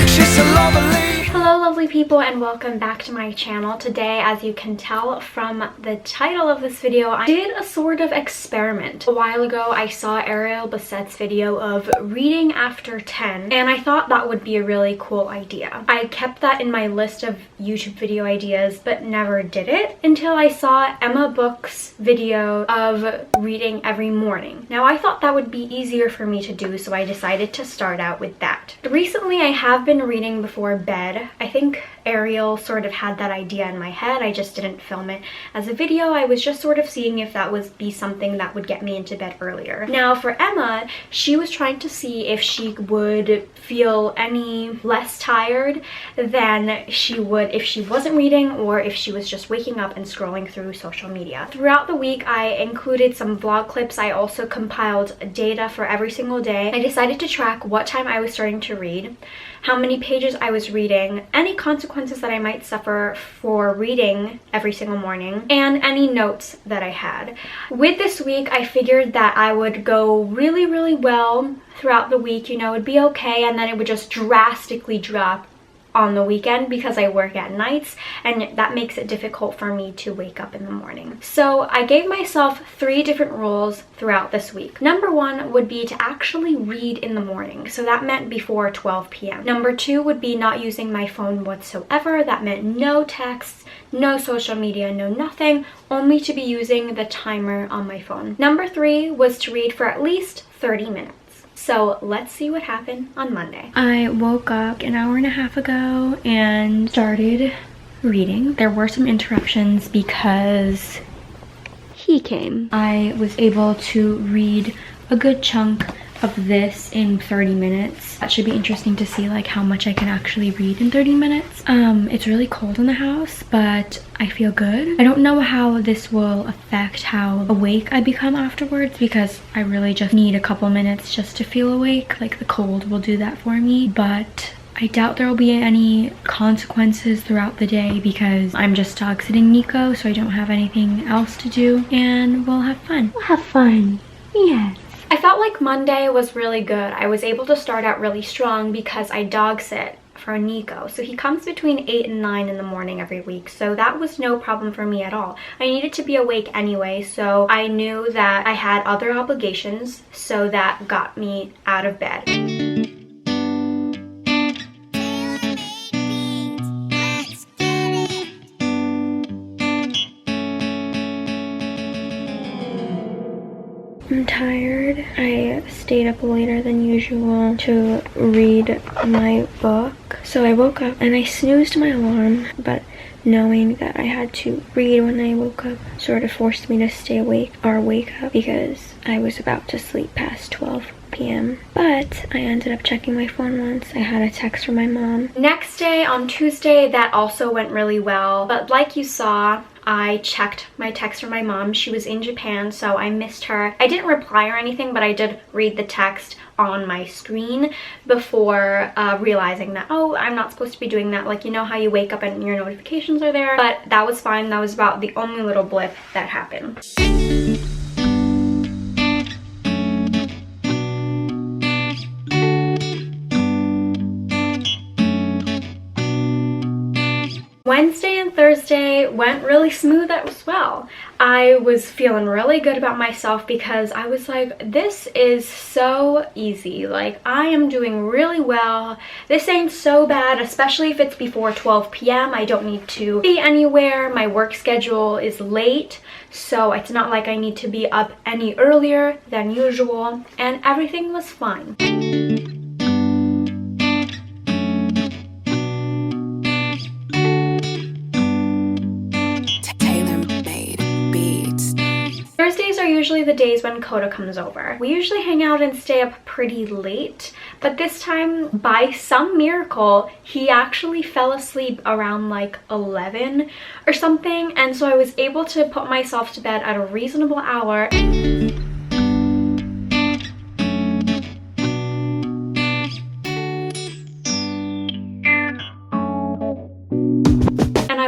she's so lovely. Hello lovely people and welcome back to my channel. Today, as you can tell from the title of this video, I did a sort of experiment. A while ago I saw Ariel Bassette's video of reading after 10 and I thought that would be a really cool idea. I kept that in my list of YouTube video ideas but never did it until I saw Emma Book's video of reading every morning. Now I thought that would be easier for me to do, so I decided to start out with that. Recently I have been reading before bed. I think Ariel sort of had that idea in my head. I just didn't film it as a video. I was just sort of seeing if that would be something that would get me into bed earlier. Now for Emma, she was trying to see if she would feel any less tired than she would if she wasn't reading or if she was just waking up and scrolling through social media. Throughout the week, I included some vlog clips. I also compiled data for every single day. I decided to track what time I was starting to read, how many pages I was reading, any consequences that I might suffer for reading every single morning, and any notes that I had. With this week, I figured that I would go really well throughout the week, you know, it'd be okay, and then it would just drastically drop on the weekend because I work at nights and that makes it difficult for me to wake up in the morning. So I gave myself 3 different rules throughout this week. Number 1 would be to actually read in the morning. So that meant before 12 p.m. Number 2 would be not using my phone whatsoever. That meant no texts, no social media, no nothing, only to be using the timer on my phone. Number 3 was to read for at least 30 minutes. So let's see what happened on Monday. I woke up an hour and a half ago and started reading. There were some interruptions because he came. I was able to read a good chunk of this in 30 minutes. That should be interesting to see like how much I can actually read in 30 minutes. It's really cold in the house, but I feel good. I don't know how this will affect how awake I become afterwards because I really just need a couple minutes just to feel awake. Like the cold will do that for me, but I doubt there will be any consequences throughout the day because I'm just dog sitting Nico, so I don't have anything else to do, and we'll have fun. We'll have fun. Yes. I felt like Monday was really good. I was able to start out really strong because I dog sit for Nico. So he comes between 8 and 9 in the morning every week. So that was no problem for me at all. I needed to be awake anyway, so I knew that I had other obligations, so that got me out of bed. I'm tired. I stayed up later than usual to read my book. So I woke up and I snoozed my alarm, but knowing that I had to read when I woke up sort of forced me to stay awake or wake up because I was about to sleep past 12 p.m. But I ended up checking my phone once. I had a text from my mom. Next day, on Tuesday, that also went really well. But like you saw, I checked my text from my mom. She was in Japan, so I missed her. I didn't reply or anything, but I did read the text on my screen before realizing that, oh, I'm not supposed to be doing that. Like, you know how you wake up and your notifications are there? But that was fine. That was about the only little blip that happened. Wednesday and Thursday went really smooth as well. I was feeling really good about myself because I was like, this is so easy. Like, I am doing really well. This ain't so bad, especially if it's before 12 p.m. I don't need to be anywhere. My work schedule is late, so it's not like I need to be up any earlier than usual, and everything was fine. Thursdays are usually the days when Coda comes over. We usually hang out and stay up pretty late, but this time, by some miracle, he actually fell asleep around like 11 or something, and so I was able to put myself to bed at a reasonable hour.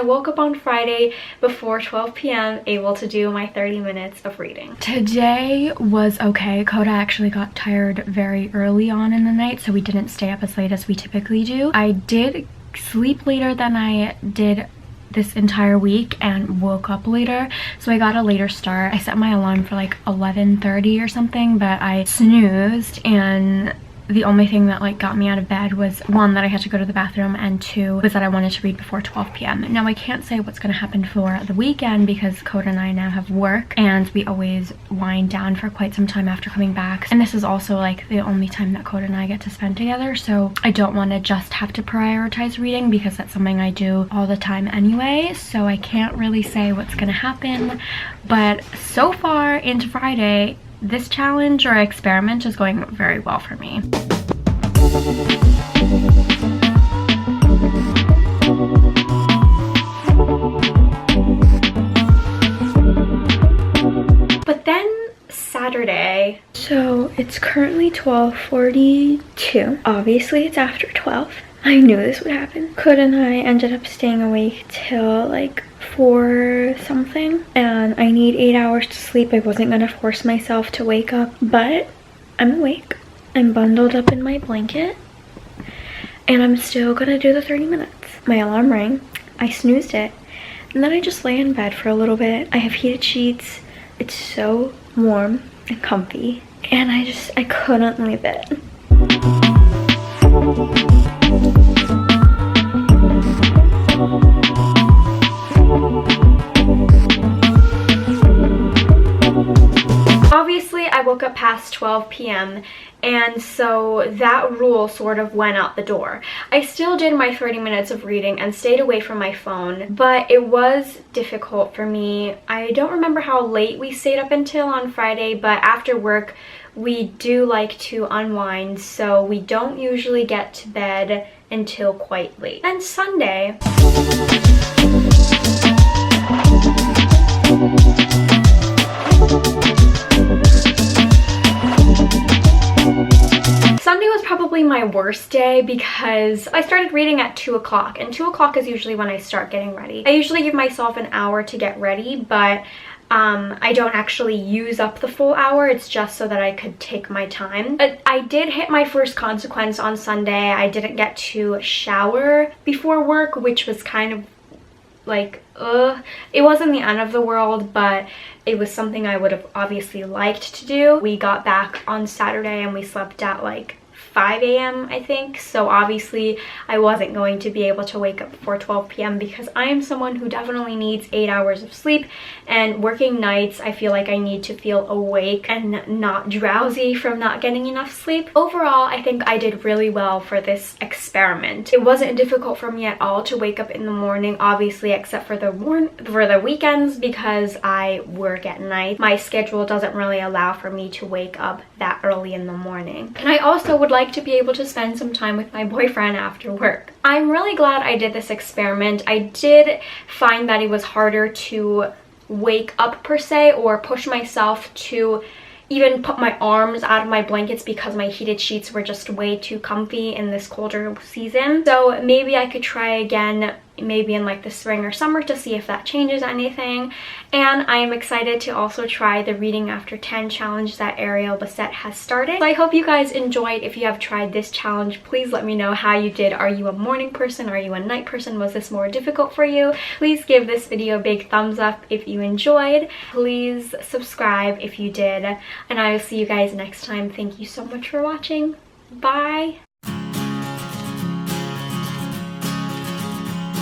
woke up on Friday before 12 p.m. able to do my 30 minutes of reading. Today was okay. Coda actually got tired very early on in the night, so we didn't stay up as late as we typically do. I did sleep later than I did this entire week and woke up later, so I got a later start. I set my alarm for like 11:30 or something, but I snoozed, and the only thing that like got me out of bed was one, that I had to go to the bathroom, and two was that I wanted to read before 12 p.m. Now I can't say what's going to happen for the weekend because Coda and I now have work, and we always wind down for quite some time after coming back, and this is also like the only time that Coda and I get to spend together, so I don't want to just have to prioritize reading because that's something I do all the time anyway, so I can't really say what's going to happen. But so far into Friday, this challenge or experiment is going very well for me. But then Saturday, so it's currently 12:42. Obviously it's after 12. I knew this would happen. Coda and I ended up staying awake till like 4 something, and I need 8 hours to sleep. I wasn't gonna force myself to wake up, but I'm awake. I'm bundled up in my blanket, and I'm still gonna do the 30 minutes. My alarm rang, I snoozed it, and then I just lay in bed for a little bit. I have heated sheets. It's so warm and comfy, and I couldn't leave it. Obviously, I woke up past 12 p.m. and so that rule sort of went out the door. I still did my 30 minutes of reading and stayed away from my phone, but it was difficult for me. I don't remember how late we stayed up until on Friday, but after work, we do like to unwind, so we don't usually get to bed until quite late. And Sunday, Sunday was probably my worst day because I started reading at 2 o'clock, and 2 o'clock is usually when I start getting ready. I usually give myself an hour to get ready, but I don't actually use up the full hour. It's just so that I could take my time. But I did hit my first consequence on Sunday. I didn't get to shower before work, which was kind of like, it wasn't the end of the world, but it was something I would have obviously liked to do. We got back on Saturday and we slept at like 5 a.m. I think, so obviously I wasn't going to be able to wake up before 12 p.m. because I am someone who definitely needs 8 hours of sleep, and working nights I feel like I need to feel awake and not drowsy from not getting enough sleep. Overall, I think I did really well for this experiment. It wasn't difficult for me at all to wake up in the morning, obviously, except for the weekends because I work at night. My schedule doesn't really allow for me to wake up that early in the morning. And I also would like to be able to spend some time with my boyfriend after work. I'm really glad I did this experiment. I did find that it was harder to wake up per se, or push myself to even put my arms out of my blankets because my heated sheets were just way too comfy in this colder season. So maybe I could try again maybe in like the spring or summer to see if that changes anything. And I am excited to also try the reading after 10 challenge that Ariel Bassett has started. So I hope you guys enjoyed. If you have tried this challenge, please let me know how you did. Are you a morning person? Are you a night person? Was this more difficult for you? Please give this video a big thumbs up if you enjoyed. Please subscribe if you did, and I will see you guys next time. Thank you so much for watching. Bye!